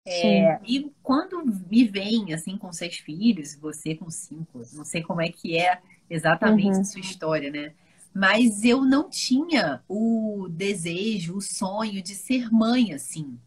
Sim. E quando me vem, assim, com 6 filhos, você com 5, não sei como é que é exatamente a Uhum. sua história, né? Mas eu não tinha o desejo, o sonho de ser mãe, assim.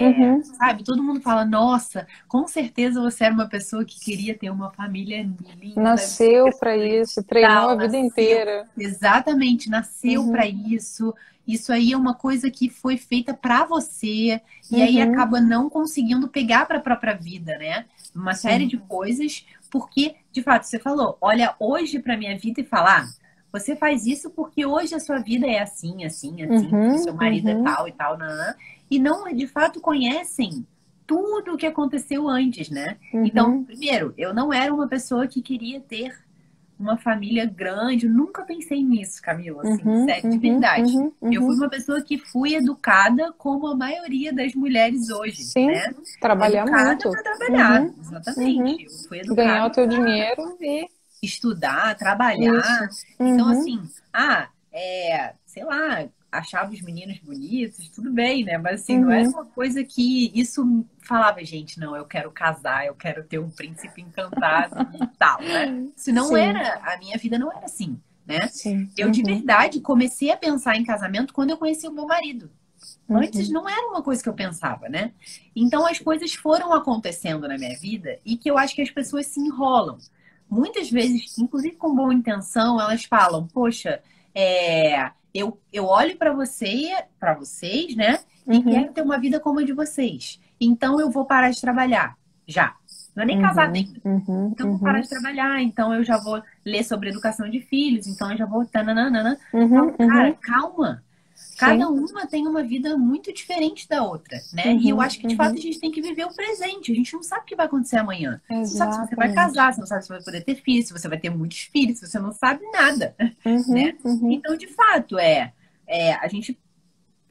Uhum. Sabe, todo mundo fala, nossa, com certeza você era uma pessoa que queria ter uma família linda, Nasceu para isso, treinou tal, a vida nasceu, inteira. exatamente, nasceu para Uhum. isso. Isso aí é uma coisa que foi feita para você e aí Uhum. acaba não conseguindo pegar para a própria vida, né? Uma série Sim. de coisas, porque de fato você falou, olha hoje para minha vida e falar, você faz isso porque hoje a sua vida é assim, assim, assim, porque Uhum. seu marido é Uhum. tal e tal, nanã, e não de fato conhecem tudo o que aconteceu antes, né? Então, Uhum. primeiro, eu não era uma pessoa que queria ter uma família grande. Eu nunca pensei nisso, Camila, assim, Uhum. sério, de Uhum. verdade. Uhum. Eu fui Uhum. uma pessoa que fui educada como a maioria das mulheres hoje, Sim, né? trabalhar Educada muito. para trabalhar, Uhum. exatamente. Uhum. Eu fui Ganhar o educada teu para dinheiro e estudar, isso. trabalhar. Então, Uhum. assim, sei lá, achava os meninos bonitos, tudo bem, né? Mas assim, não era Uhum. uma coisa que isso falava, gente, não, eu quero casar, eu quero ter um príncipe encantado e tal, né? Isso não Sim, era, a minha vida não era assim, né? sim. Eu de Uhum. verdade comecei a pensar em casamento quando eu conheci o meu marido. Antes Uhum. não era uma coisa que eu pensava, né? Então as coisas foram acontecendo na minha vida e que eu acho que as pessoas se enrolam. Muitas vezes, inclusive com boa intenção, elas falam: Poxa, eu olho para você, para vocês, né? E Uhum. quero ter uma vida como a de vocês. Então eu vou parar de trabalhar já. Não é nem casada Uhum. ainda. Uhum. Então eu vou parar Uhum. de trabalhar. Então eu já vou ler sobre educação de filhos. Então eu já vou. Tananana. Uhum. Falo, cara, Uhum. calma. Cada Sim. uma tem uma vida muito diferente da outra, né? E eu Uhum. acho que de fato a Uhum. gente tem que viver o presente. A gente não sabe o que vai acontecer amanhã. Você não sabe se você vai Exatamente. casar, você não sabe se vai poder ter filhos, se você vai ter muitos filhos, você não sabe nada, né? Uhum. Uhum. Então, de fato, a gente,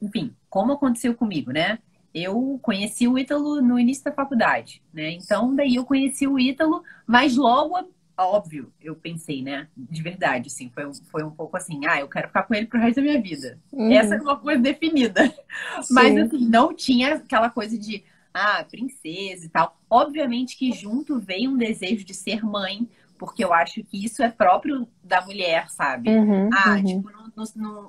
enfim, como aconteceu comigo, né? Eu conheci o Ítalo no início da faculdade, né? Então, daí eu conheci o Ítalo, mas logo, óbvio, eu pensei, né? De verdade, assim, foi um pouco assim, eu quero ficar com ele pro resto da minha vida. Essa é Uhum. uma coisa definida. Mas, Sim. assim, não tinha aquela coisa de, princesa e tal. Obviamente que junto veio um desejo de ser mãe, porque eu acho que isso é próprio da mulher, sabe? Uhum. Uhum. Tipo,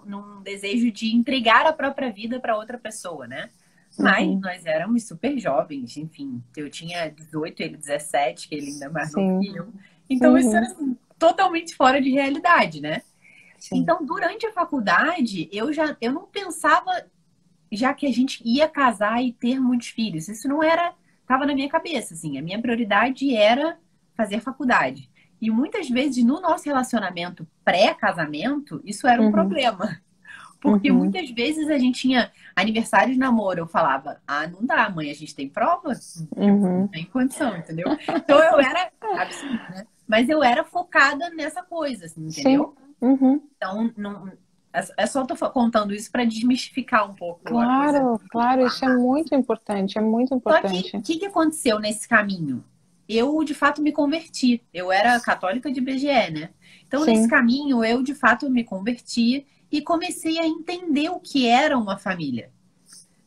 num desejo de entregar a própria vida para outra pessoa, né? Mas Uhum. nós éramos super jovens, enfim. Eu tinha 18, ele 17, que ele ainda é mais novo Sim. que eu. Então isso era Uhum. assim, totalmente fora de realidade, né? Sim. Então, durante a faculdade, eu não pensava já que a gente ia casar e ter muitos filhos. Isso não era, estava na minha cabeça, assim. A minha prioridade era fazer faculdade. E muitas vezes no nosso relacionamento pré-casamento, isso era um Uhum. problema. Porque Uhum. muitas vezes a gente tinha aniversário de namoro, eu falava, não dá, mãe, a gente tem prova? Tipo, não Uhum. tem condição, entendeu? Então eu era, absurdo, né? Mas eu era focada nessa coisa, assim, Sim. entendeu? Uhum. Então, não, é só tô contando isso para desmistificar um pouco a coisa. Claro, claro, isso é muito importante, é muito Só que o importante. que aconteceu nesse caminho? Eu, de fato, me converti. Eu era católica de BGE, né? Então, nesse Sim. caminho, eu, de fato, me converti e comecei a entender o que era uma família,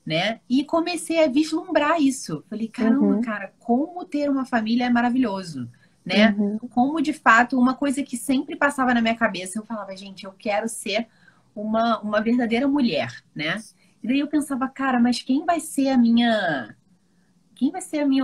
né? E comecei a vislumbrar isso. Falei, caramba, Uhum. cara, como ter uma família é maravilhoso, né? Uhum. Como, de fato, uma coisa que sempre passava na minha cabeça, eu falava, gente, eu quero ser uma verdadeira mulher, né? E daí eu pensava, cara, mas quem vai ser a minha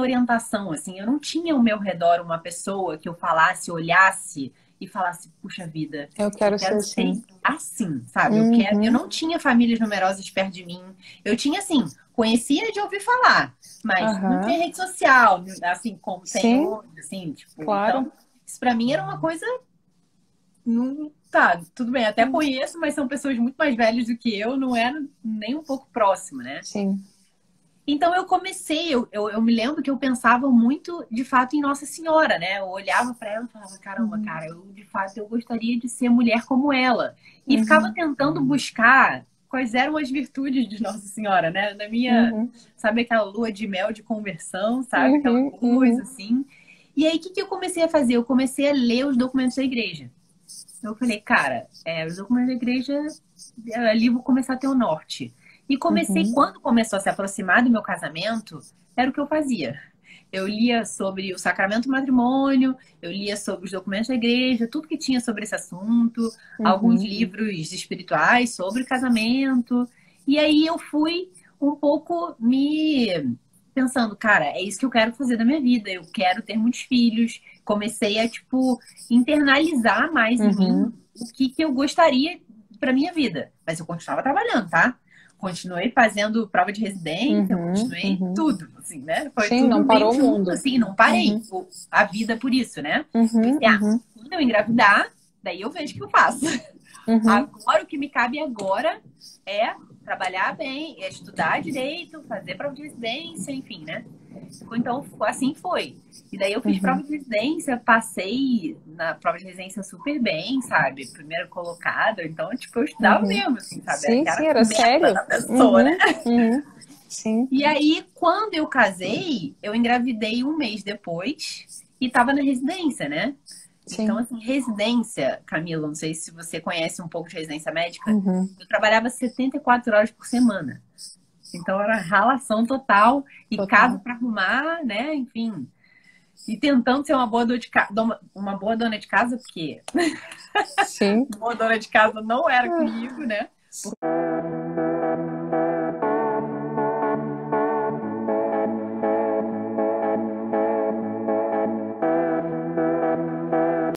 orientação? Assim, eu não tinha ao meu redor uma pessoa que eu falasse, olhasse e falasse, puxa vida, Eu eu quero ser quero ser assim. assim, sabe? Eu Uhum. não tinha famílias numerosas perto de mim. Eu tinha, assim, conhecia de ouvir falar, mas não tinha Aham. rede social, assim, como tem Sim, hoje, assim, tipo, claro. então, isso pra mim era uma coisa, não, tá, tudo bem, até Hum. conheço, mas são pessoas muito mais velhas do que eu, não era nem um pouco próximo, né? Sim. Então eu comecei, eu me lembro que eu pensava muito de fato em Nossa Senhora, né? Eu olhava para ela e falava, caramba, Uhum. cara, eu de fato eu gostaria de ser mulher como ela. E ficava Uhum. tentando buscar quais eram as virtudes de Nossa Senhora, né? Na minha, Uhum. sabe aquela lua de mel de conversão, sabe? Aquela Uhum. coisa Uhum. assim. E aí o que que eu comecei a fazer? Eu comecei a ler os documentos da igreja. Eu falei, cara, os documentos da igreja, ali vou começar a ter o norte. E comecei, Uhum. quando começou a se aproximar do meu casamento, era o que eu fazia. Eu lia sobre o sacramento do matrimônio, eu lia sobre os documentos da igreja, tudo que tinha sobre esse assunto, alguns livros espirituais sobre casamento. E aí eu fui um pouco me pensando, cara, é isso que eu quero fazer da minha vida, eu quero ter muitos filhos. Comecei a, tipo, internalizar mais em mim o que eu gostaria para minha vida. Mas eu continuava trabalhando, tá? Continuei fazendo prova de residência, continuei tudo, assim, né? Foi Sim, tudo não meio parou o junto, mundo. assim, não parei a vida por isso, né? Pensei, quando eu engravidar, daí eu vejo o que eu faço. Agora, o que me cabe agora é trabalhar bem, é estudar direito, fazer prova de residência, enfim, né? Então, assim foi. E daí eu fiz prova de residência, passei na prova de residência super bem, sabe? Primeiro colocada, então, tipo, eu estudava mesmo, assim, sabe? Sim, Era sim, era meta sério. da pessoa, né? Sim. E aí, quando eu casei, eu engravidei um mês depois e tava na residência, né? Então, Sim. assim, residência, Camila, não sei se você conhece um pouco de residência médica, eu trabalhava 74 horas por semana. Então, era ralação total e casa para arrumar, né? Enfim. E tentando ser uma boa uma boa dona de casa, porque Sim. boa dona de casa não era comigo, né?